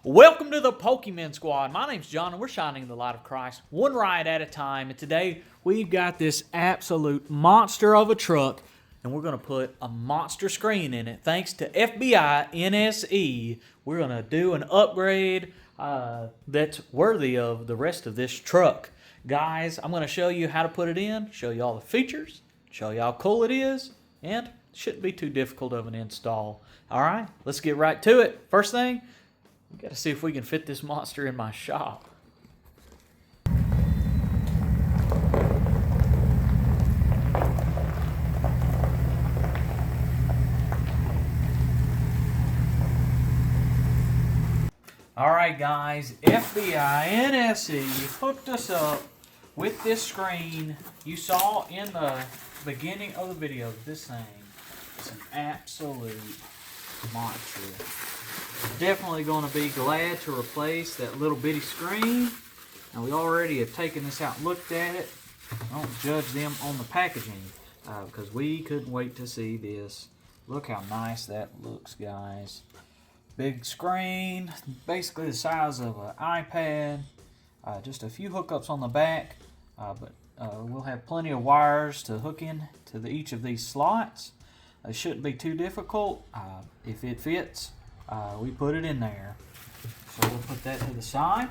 Welcome to the Pokemon Squad. My name's John and we're shining the light of Christ one ride at a time. And today we've got this absolute monster of a truck and we're going to put a monster screen in it. Thanks to FBINSE, we're going to do an upgrade that's worthy of the rest of this truck. Guys, I'm going to show you how to put it in, show you all the features, show you how cool it is, and it shouldn't be too difficult of an install. All right, let's get right to it. First thing, we got to see if we can fit this monster in my shop. All right, guys, FBINSE hooked us up with this screen. You saw in the beginning of the video, this thing is an absolute monster. Definitely going to be glad to replace that little bitty screen. And we already have taken this out and looked at it. I don't judge them on the packaging because we couldn't wait to see this. Look how nice that looks, guys. Big screen, basically the size of an iPad. Just a few hookups on the back, but we'll have plenty of wires to hook in to each of these slots. It shouldn't be too difficult. If it fits, we put it in there. So we'll put that to the side.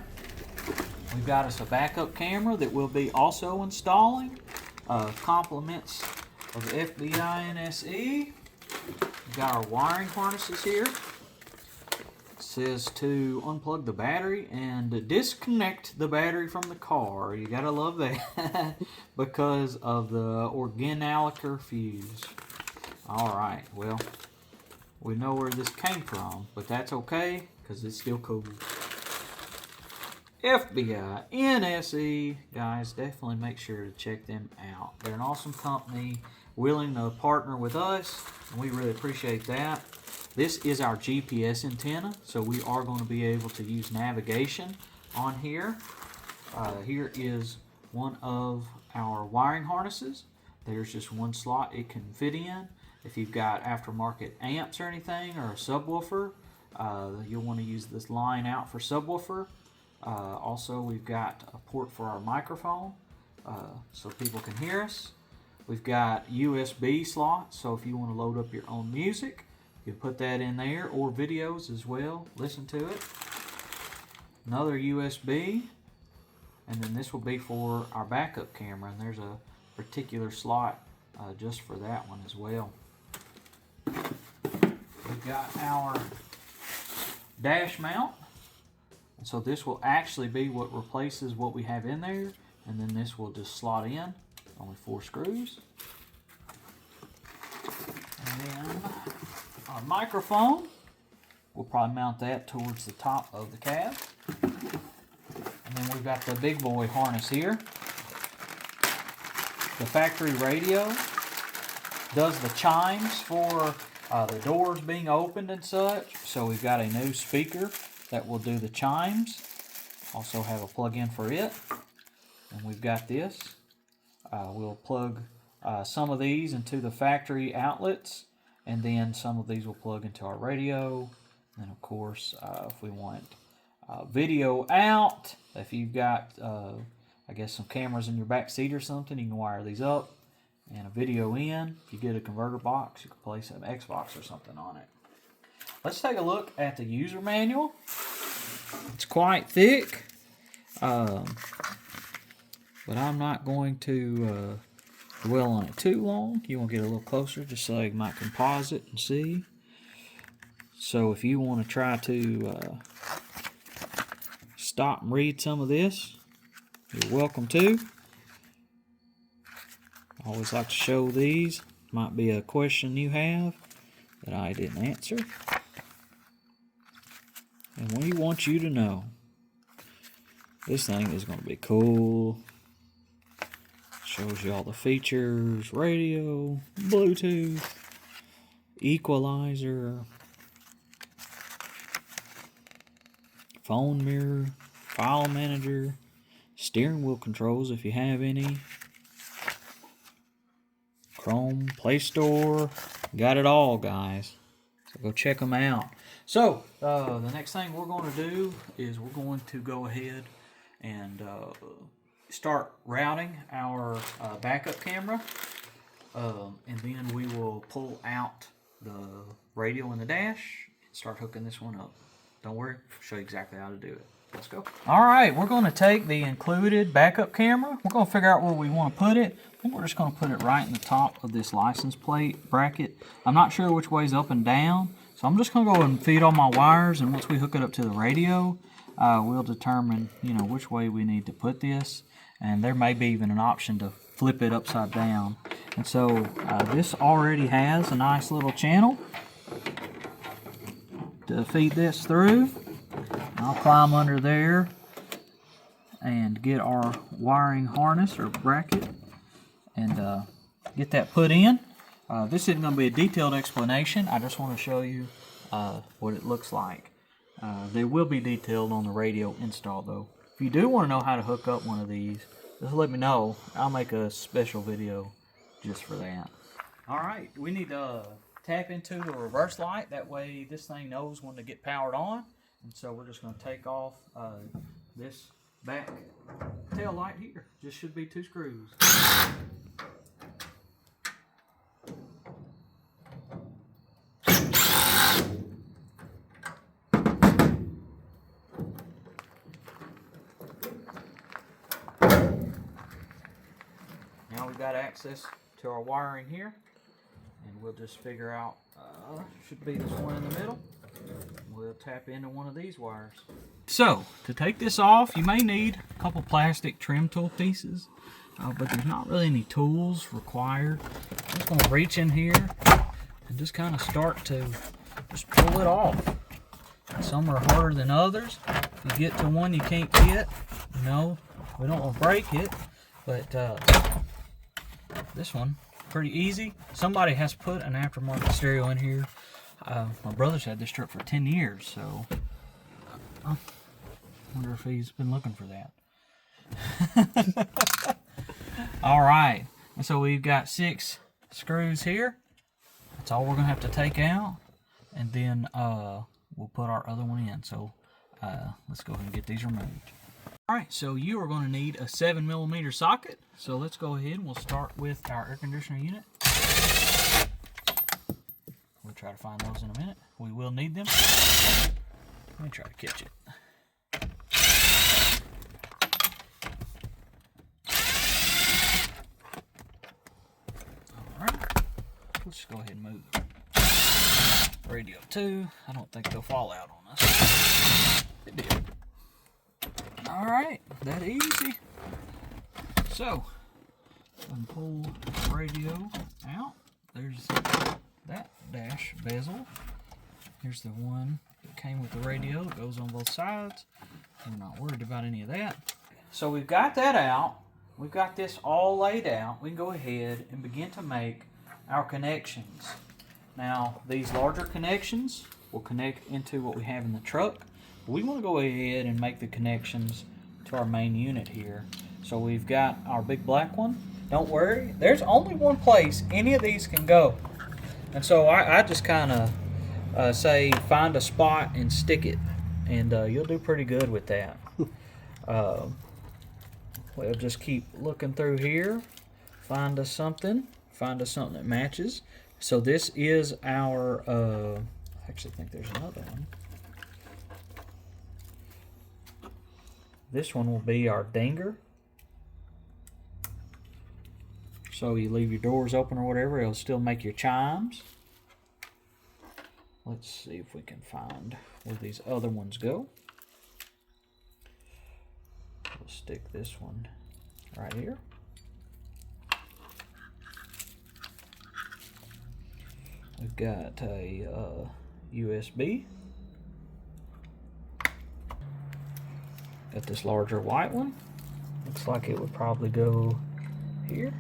We've got us a backup camera that we'll be also installing. Compliments of the FBINSE. We've got our wiring harnesses here. Says to unplug the battery and disconnect the battery from the car. You gotta love that because of the organalizer fuse. Alright, well, we know where this came from, but that's okay because it's still cool. FBINSE, guys, definitely make sure to check them out. They're an awesome company, willing to partner with us, and we really appreciate that. This is our GPS antenna, so we are going to be able to use navigation on here. Here is one of our wiring harnesses. There's just one slot it can fit in. If you've got aftermarket amps or anything, or a subwoofer, you'll want to use this line out for subwoofer. Also, we've got a port for our microphone, so people can hear us. We've got USB slots, so if you want to load up your own music, you can put that in there, or videos as well. Listen to it. Another USB, and then this will be for our backup camera, and there's a particular slot just for that one as well. We've got our dash mount, and so this will actually be what replaces what we have in there, and then this will just slot in, only 4 screws. And then our microphone, we'll probably mount that towards the top of the cab. And then we've got the big boy harness here. The factory radio does the chimes for the doors being opened and such. So we've got a new speaker that will do the chimes. Also have a plug-in for it. And we've got this. We'll plug some of these into the factory outlets. And then some of these will plug into our radio. And of course, if we want video out, if you've got, I guess, some cameras in your back seat or something, you can wire these up. And a video in. If you get a converter box, you can place an Xbox or something on it. Let's take a look at the user manual. It's quite thick. But I'm not going to dwell on it too long. You want to get a little closer just so you might pause it and see. So if you want to try to stop and read some of this, you're welcome to. I always like to show these. Might be a question you have that I didn't answer. And we want you to know this thing is going to be cool. Shows you all the features, radio, Bluetooth, equalizer, phone mirror, file manager, steering wheel controls if you have any, Chrome, Play Store, got it all, guys. So go check them out. So, the next thing we're going to do is we're going to go ahead and start routing our backup camera. And then we will pull out the radio in the dash and start hooking this one up. Don't worry, I'll show you exactly how to do it. Let's go. Alright, we're going to take the included backup camera. We're going to figure out where we want to put it. I think we're just going to put it right in the top of this license plate bracket. I'm not sure which way is up and down, so I'm just going to go and feed all my wires, and once we hook it up to the radio, we'll determine, you know, which way we need to put this. And there may be even an option to flip it upside down. And so this already has a nice little channel to feed this through. I'll climb under there and get our wiring harness or bracket and get that put in. This isn't going to be a detailed explanation. I just want to show you what it looks like. They will be detailed on the radio install though. If you do want to know how to hook up one of these, just let me know. I'll make a special video just for that. Alright, we need to tap into the reverse light. That way this thing knows when to get powered on. And so we're just going to take off this back tail light here. Just should be 2 screws. Now we've got access to our wiring here, and we'll just figure out, should be this one in the middle. We'll tap into one of these wires. So, to take this off, you may need a couple plastic trim tool pieces, but there's not really any tools required. I'm just going to reach in here and just kind of start to just pull it off. Some are harder than others. If you get to one you can't get, you know, we don't want to break it, but this one, pretty easy. Somebody has put an aftermarket stereo in here. My brother's had this truck for 10 years, so I wonder if he's been looking for that. Alright, and so we've got 6 screws here. That's all we're going to have to take out, and then we'll put our other one in. So let's go ahead and get these removed. Alright, so you are going to need a 7mm socket. So let's go ahead and we'll start with our air conditioner unit. We'll try to find those in a minute. We will need them. Let me try to catch it. Alright, let's just go ahead and move radio 2. I don't think they'll fall out on us. It did. Alright, that easy. So, pull the radio out. There's that dash bezel. Here's the one that came with the radio. It goes on both sides. We're not worried about any of that. So we've got that out. We've got this all laid out. We can go ahead and begin to make our connections. Now, these larger connections will connect into what we have in the truck. We want to go ahead and make the connections to our main unit here. So we've got our big black one. Don't worry, there's only one place any of these can go. And so I just kind of say find a spot and stick it, and you'll do pretty good with that. We'll just keep looking through here, find us something that matches. So this is our, I actually think there's another one. This one will be our dinger. So you leave your doors open or whatever, it'll still make your chimes. Let's see if we can find where these other ones go. We'll stick this one right here. We've got a USB. Got this larger white one. Looks like it would probably go here.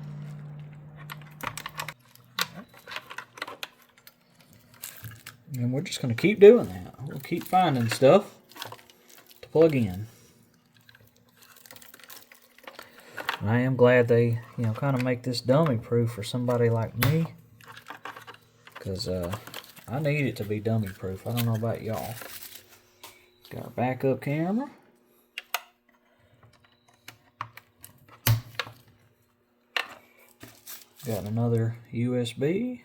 And we're just going to keep doing that. We'll keep finding stuff to plug in. And I am glad they, kind of make this dummy proof for somebody like me. Because I need it to be dummy proof. I don't know about y'all. Got our backup camera. Got another USB.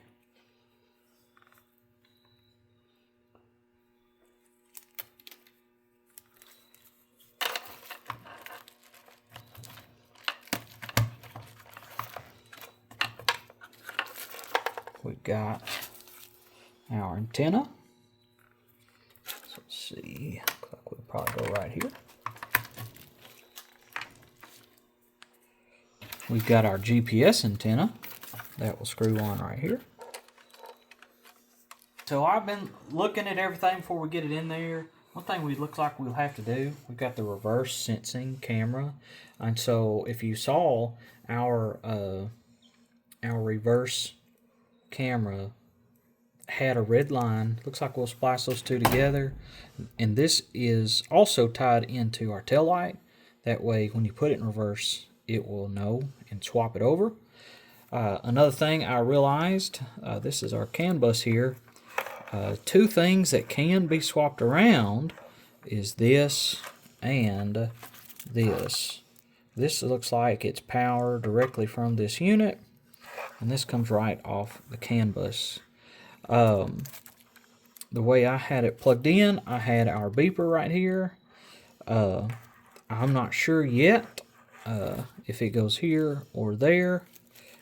We've got our antenna. So let's see. Looks like we'll probably go right here. We've got our GPS antenna. That will screw on right here. So I've been looking at everything before we get it in there. One thing we look like we'll have to do, we've got the reverse sensing camera. And so if you saw our reverse camera had a red line, looks like we'll splice those two together. And this is also tied into our tail light. That way when you put it in reverse, it will know and swap it over. Another thing I realized, this is our CAN bus here. Two things that can be swapped around is this and this. This looks like it's powered directly from this unit, and this comes right off the CAN bus. The way I had it plugged in, I had our beeper right here. I'm not sure yet if it goes here or there.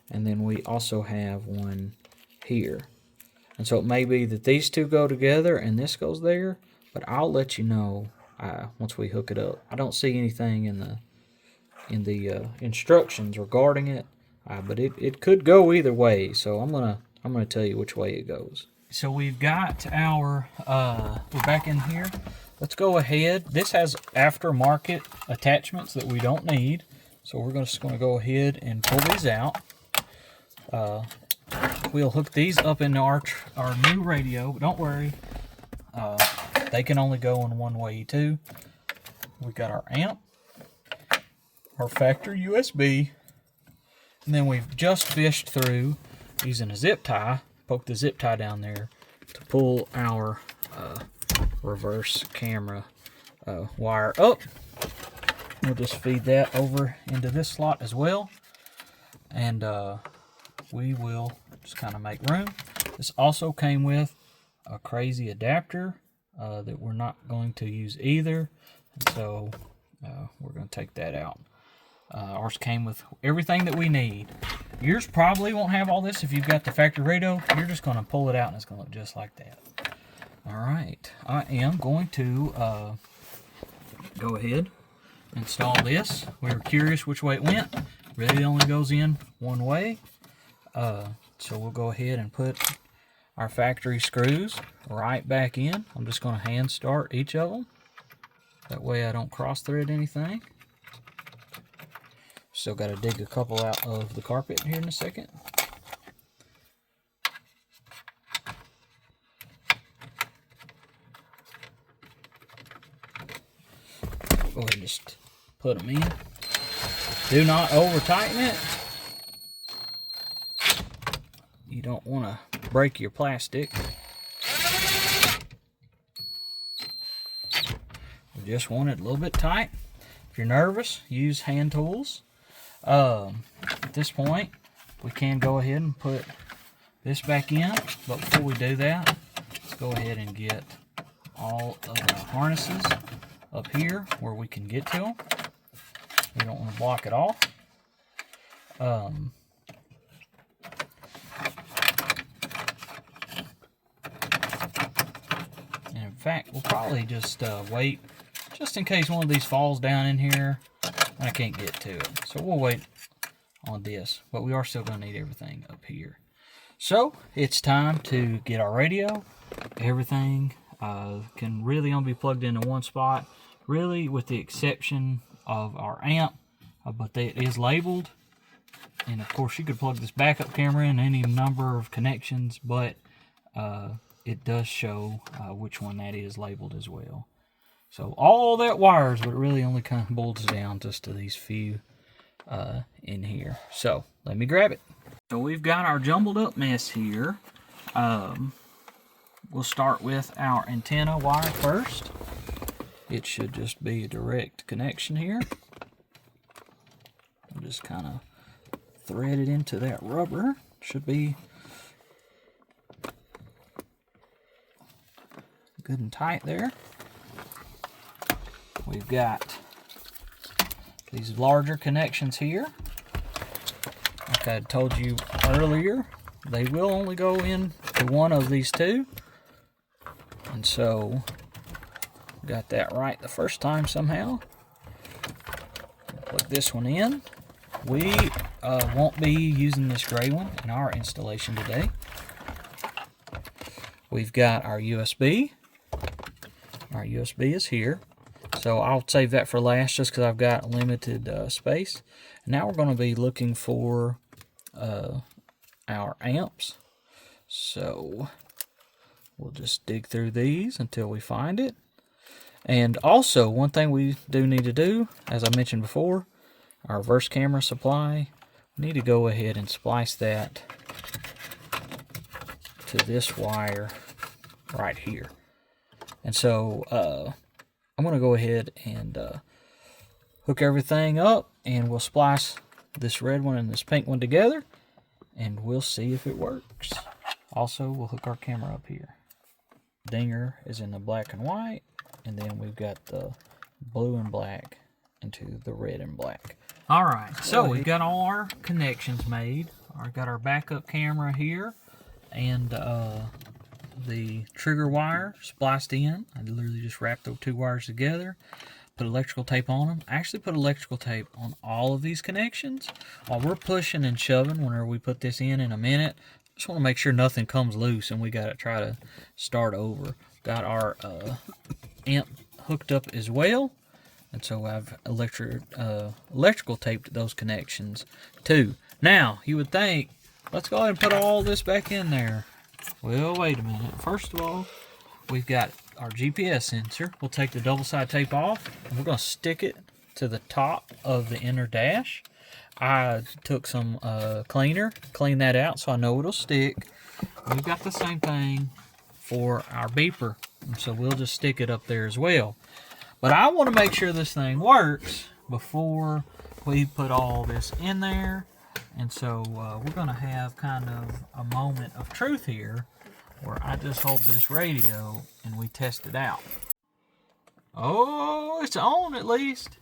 And then we also have one here. And so it may be that these two go together and this goes there, but I'll let you know once we hook it up. I don't see anything in the instructions regarding it, but it could go either way. So I'm gonna tell you which way it goes. So we've got our we're back in here. Let's go ahead. This has aftermarket attachments that we don't need, so we're just gonna go ahead and pull these out. We'll hook these up into our new radio, but don't worry, they can only go in one way too. We got our amp, our factory USB, and then we've just fished through using a zip tie, poke the zip tie down there to pull our reverse camera wire up. We'll just feed that over into this slot as well, and we will just kind of make room. This also came with a crazy adapter that we're not going to use either, and so we're going to take that out. Ours came with everything that we need. Yours probably won't have all this if you've got the factory radio. You're just going to pull it out and it's going to look just like that. Alright, I am going to go ahead and install this. We were curious which way it went. Really only goes in one way. So we'll go ahead and put our factory screws right back in. I'm just going to hand start each of them. That way I don't cross thread anything. Still got to dig a couple out of the carpet here in a second. Go ahead and just put them in. Do not over tighten it. You don't want to break your plastic. We just want it a little bit tight. If you're nervous, use hand tools. At this point, we can go ahead and put this back in, but before we do that, let's go ahead and get all of the harnesses up here where we can get to them. We don't want to block it off. And in fact, we'll probably just wait, just in case one of these falls down in here and I can't get to it. So we'll wait on this, but we are still going to need everything up here. So it's time to get our radio. Everything can really only be plugged into one spot, really with the exception of our amp, but it is labeled. And of course you could plug this backup camera in any number of connections, but it does show which one that is labeled as well. So all that wires, but it really only kind of boils down just to these few in here. So let me grab it. So we've got our jumbled up mess here. we'll start with our antenna wire first. It should just be a direct connection here. We'll just kind of thread it into that rubber. Should be good and tight there. We've got these larger connections here. Like I told you earlier, they will only go in to one of these two. And so, got that right the first time somehow. Plug this one in. We won't be using this gray one in our installation today. We've got our USB. Our USB is here. So I'll save that for last just because I've got limited space. Now we're going to be looking for our amps. So we'll just dig through these until we find it. And also, one thing we do need to do, as I mentioned before, our reverse camera supply, we need to go ahead and splice that to this wire right here. And so I'm going to go ahead and hook everything up, and we'll splice this red one and this pink one together, and we'll see if it works. Also, we'll hook our camera up here. Dinger is in the black and white, and then we've got the blue and black into the red and black. All right, so we've got all our connections made. I've got our backup camera here, and the trigger wire spliced in. I literally just wrapped those two wires together, put electrical tape on them. I actually put electrical tape on all of these connections. While we're pushing and shoving, whenever we put this in a minute, just want to make sure nothing comes loose and we got to try to start over. Got our amp hooked up as well, and so I've electrical taped those connections too. Now, you would think, let's go ahead and put all this back in there. Well, wait a minute. First of all, we've got our GPS sensor. We'll take the double-side tape off, and we're going to stick it to the top of the inner dash. I took some cleaner, cleaned that out so I know it'll stick. We've got the same thing for our beeper, and so we'll just stick it up there as well. But I want to make sure this thing works before we put all this in there. And so we're going to have kind of a moment of truth here where I just hold this radio and we test it out. Oh, it's on at least.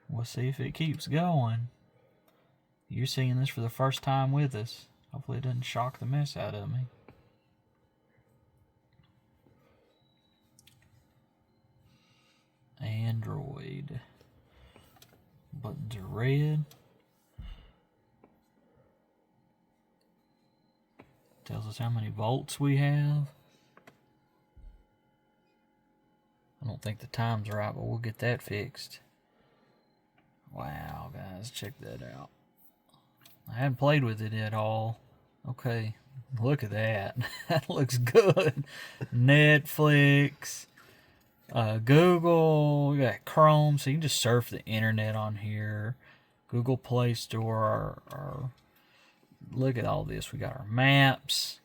We'll see if it keeps going. You're seeing this for the first time with us. Hopefully it doesn't shock the mess out of me. Android. Buttons are red. Tells us how many volts we have. I don't think the time's right, but we'll get that fixed. Wow, guys, check that out. I haven't played with it at all. Okay, look at that. That looks good. Netflix. Google, we got Chrome, so you can just surf the internet on here. Google Play Store, our look at all this. We got our maps.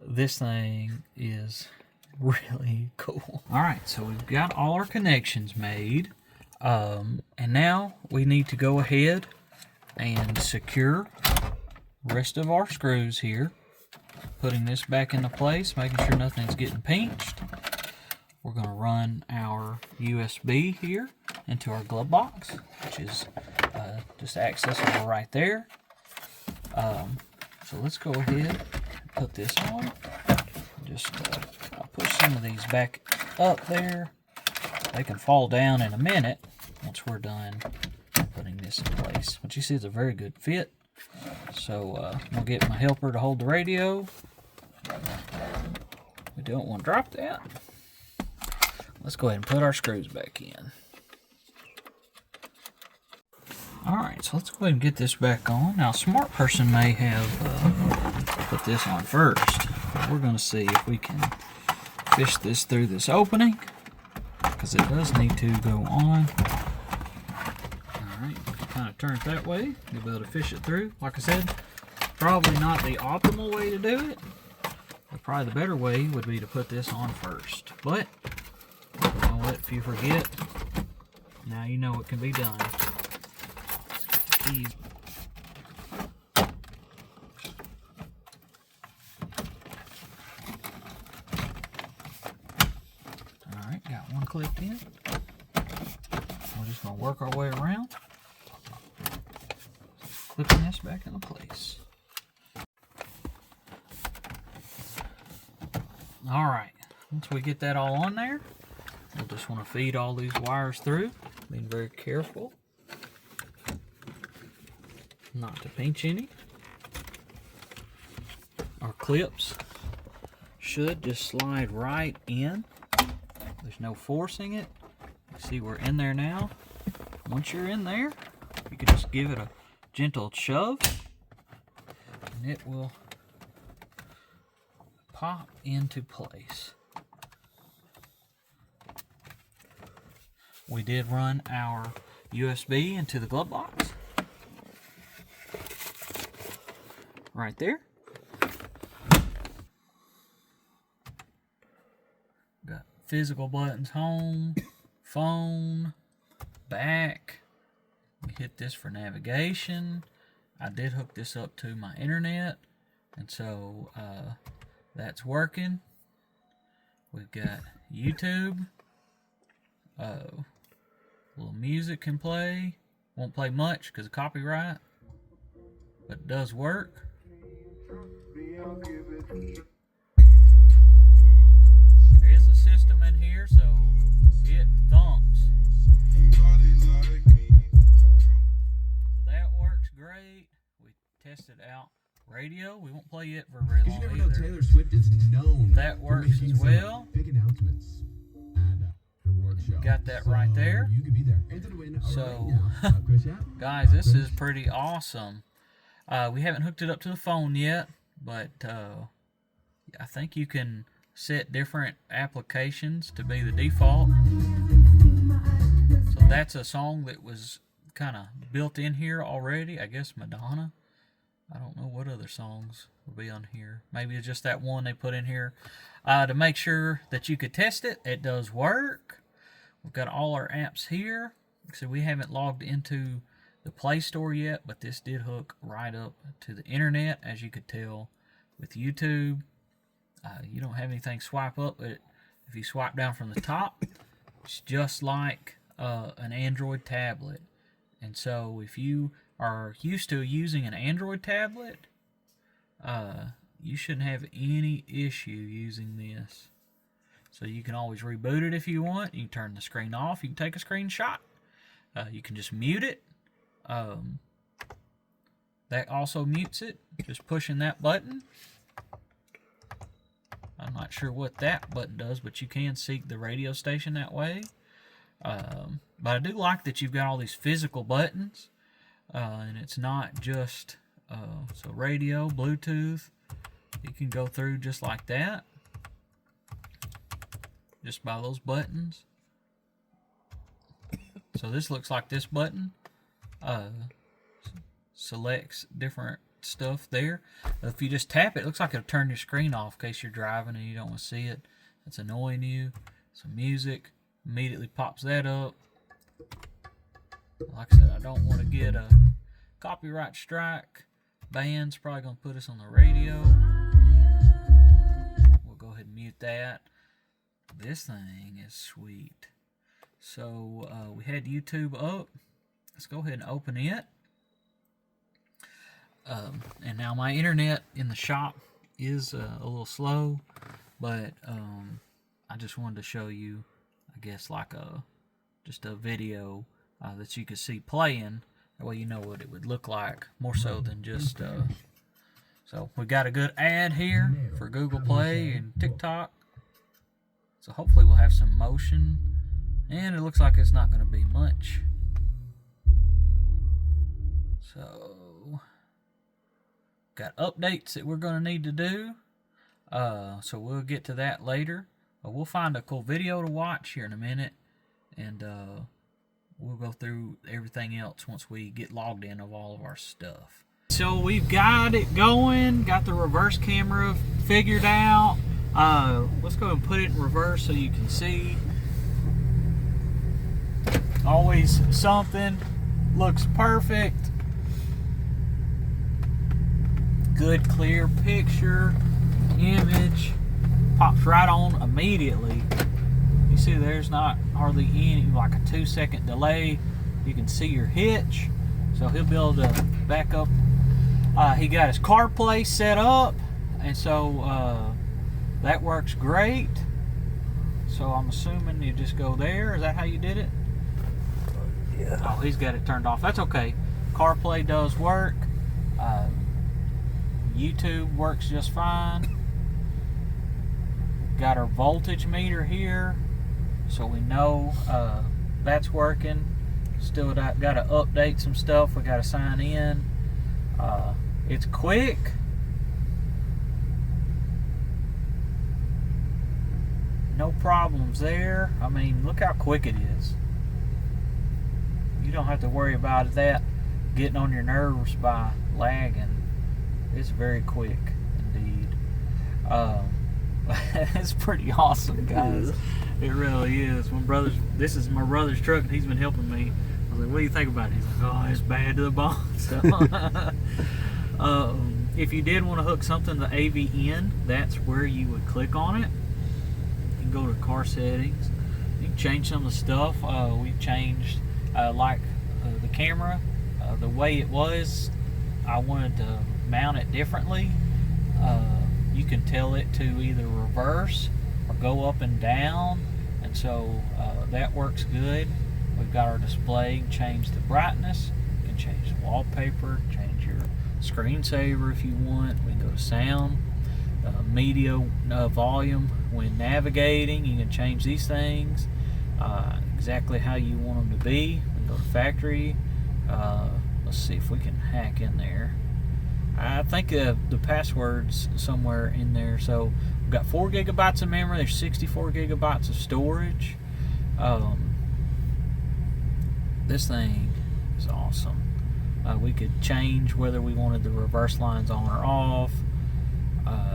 This thing is really cool. All right, so we've got all our connections made, and now we need to go ahead and secure the rest of our screws here. Putting this back into place, making sure nothing's getting pinched. We're going to run our USB here into our glove box, which is just accessible right there. So let's go ahead and put this on. Just I'll push some of these back up there. They can fall down in a minute once we're done putting this in place. But you see it's a very good fit. So I'm going to get my helper to hold the radio. We don't want to drop that. Let's go ahead and put our screws back in. Alright, so let's go ahead and get this back on. Now, a smart person may have put this on first. But we're going to see if we can fish this through this opening, because it does need to go on. Alright, kind of turn it that way. You'll be able to fish it through. Like I said, probably not the optimal way to do it. But probably the better way would be to put this on first. But, you know what, if you forget, now you know it can be done. Let's get the keys. Alright, got one clipped in. We're just going to work our way around, clipping this back into place. Alright, once we get that all on there, we'll just want to feed all these wires through, being very careful not to pinch any. Our clips should just slide right in. There's no forcing it. See, we're in there now. Once you're in there, you can just give it a gentle shove and it will pop into place. We did run our USB into the glove box. Right there. Got physical buttons, home, phone, back. We hit this for navigation. I did hook this up to my internet, and so that's working. We've got YouTube. Little music can play. Won't play much because of copyright, but it does work. There is a system in here, so it thumps. So that works great. We tested out radio. We won't play it for very long either. Taylor Swift is known that works as well. Big announcements at the award show. Got that right there. You could be there. Enter to win. So, Chris, yeah. guys, this is pretty awesome. We haven't hooked it up to the phone yet, but I think you can set different applications to be the default. So that's a song that was kind of built in here already. I guess Madonna. I don't know what other songs will be on here. Maybe it's just that one they put in here to make sure that you could test it. It does work. We've got all our apps here. So we haven't logged into the Play Store yet, but this did hook right up to the internet, as you could tell with YouTube. You don't have anything swipe up, but if you swipe down from the top, it's just like an Android tablet. And so if you are used to using an Android tablet, you shouldn't have any issue using this. So you can always reboot it if you want. You can turn the screen off. You can take a screenshot. You can just mute it. That also mutes it. Just pushing that button. I'm not sure what that button does, but you can seek the radio station that way. But I do like that you've got all these physical buttons. And it's not just so radio, Bluetooth. You can go through just like that, just by those buttons. So this looks like this button selects different stuff there. If you just tap it, it looks like it'll turn your screen off in case you're driving and you don't want to see it. It's annoying you. Some music immediately pops that up. Like I said, I don't want to get a copyright strike. Band's probably going to put us on the radio. We'll go ahead and mute that. This thing is sweet. So we had YouTube up. Let's go ahead and open it. And now my internet in the shop is a little slow, but I just wanted to show you, I guess, like just a video that you could see playing. That way you know what it would look like, more so than just... So we got a good ad here for Google Play and TikTok. So hopefully we'll have some motion. And it looks like it's not going to be much. So... got updates that we're going to need to do. So we'll get to that later. We'll find a cool video to watch here in a minute. And we'll go through everything else once we get logged in of all of our stuff. So we've got it going, got the reverse camera figured out. Let's go and put it in reverse so you can see. Always something. Looks perfect. Good clear picture, image. Pops right on immediately. You see there's not hardly any, like a 2-second delay. You can see your hitch. So he'll be able to back up. He got his CarPlay set up, and so that works great. So I'm assuming you just go there. Is that how you did it? Yeah. Oh, he's got it turned off. That's okay. CarPlay does work. YouTube works just fine. Got our voltage meter here, so we know that's working. Still got to update some stuff. We got to sign in. It's quick. No problems there. I mean, look how quick it is. You don't have to worry about that getting on your nerves by lagging. It's very quick indeed. It's pretty awesome, guys. It really is. This is my brother's truck, and he's been helping me. I was like, what do you think about it? He's like, oh, it's bad to the bone. So, if you did want to hook something to AV in, that's where you would click on it. You can go to car settings. You can change some of the stuff. We've changed, the camera, the way it was. I wanted to mount it differently. You can tell it to either reverse or go up and down, and so that works good. We've got our display. You can change the brightness, you can change the wallpaper, change your screensaver if you want. We can go to sound, media volume. When navigating, you can change these things exactly how you want them to be. We can go to factory. Let's see if we can hack in there. I think the password's somewhere in there. So we've got 4 gigabytes of memory. There's 64 gigabytes of storage. This thing is awesome. We could change whether we wanted the reverse lines on or off.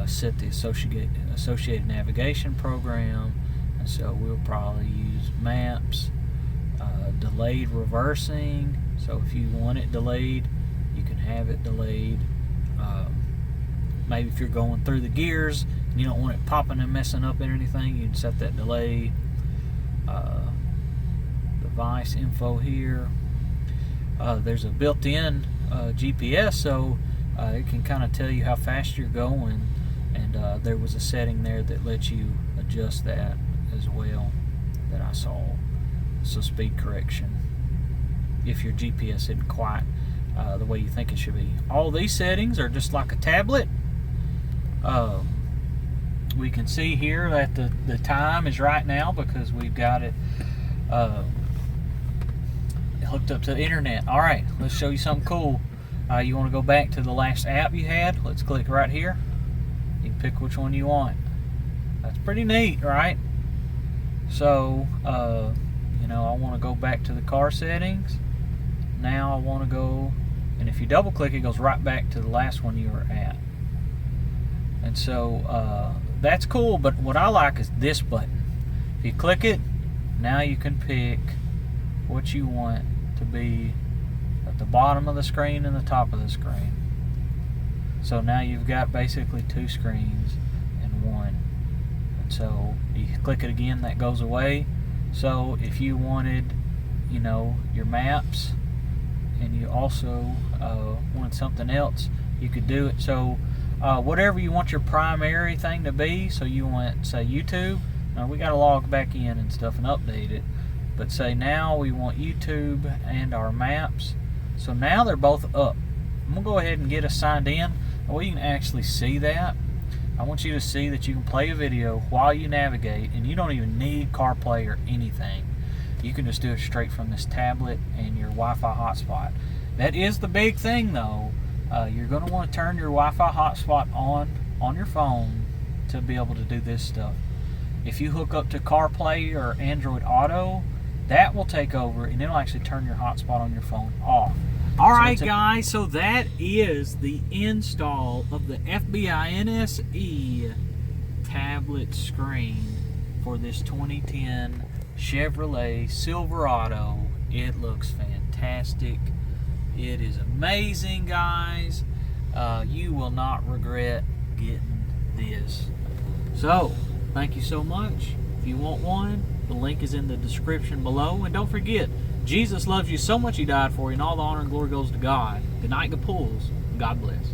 Set the associated navigation program, and so we'll probably use maps. Delayed reversing. So if you want it delayed, you can have it delayed. Maybe if you're going through the gears and you don't want it popping and messing up and anything, you can set that delay. Device info here. There's a built-in GPS, so it can kind of tell you how fast you're going, and there was a setting there that lets you adjust that as well that I saw. So speed correction if your GPS isn't quite the way you think it should be. All these settings are just like a tablet. We can see here that the time is right now because we've got it hooked up to the internet. Alright, let's show you something cool. You want to go back to the last app you had. Let's click right here. You can pick which one you want. That's pretty neat, right? So I want to go back to the car settings. Now I want to go, and if you double click, it goes right back to the last one you were at. And so that's cool, but what I like is this button. If you click it, now you can pick what you want to be at the bottom of the screen and the top of the screen. So now you've got basically 2 screens in one. And so you click it again, that goes away. So if you wanted, your maps, and you also wanted something else, you could do it. So whatever you want your primary thing to be, so you want, say, YouTube. Now we got to log back in and stuff and update it, but say now we want YouTube and our maps. So now they're both up. I'm gonna go ahead and get us signed in. We can actually see that. I want you to see that you can play a video while you navigate, and you don't even need CarPlay or anything. You can just do it straight from this tablet and your Wi-Fi hotspot. That is the big thing, though. You're going to want to turn your Wi-Fi hotspot on your phone to be able to do this stuff. If you hook up to CarPlay or Android Auto, that will take over, and it'll actually turn your hotspot on your phone off. All right, guys, so that is the install of the FBINSE tablet screen for this 2010 Chevrolet Silverado. It looks fantastic. It is amazing, guys. You will not regret getting this. So, thank you so much. If you want one, the link is in the description below. And don't forget, Jesus loves you so much He died for you, and all the honor and glory goes to God. Good night, good pulls. God bless.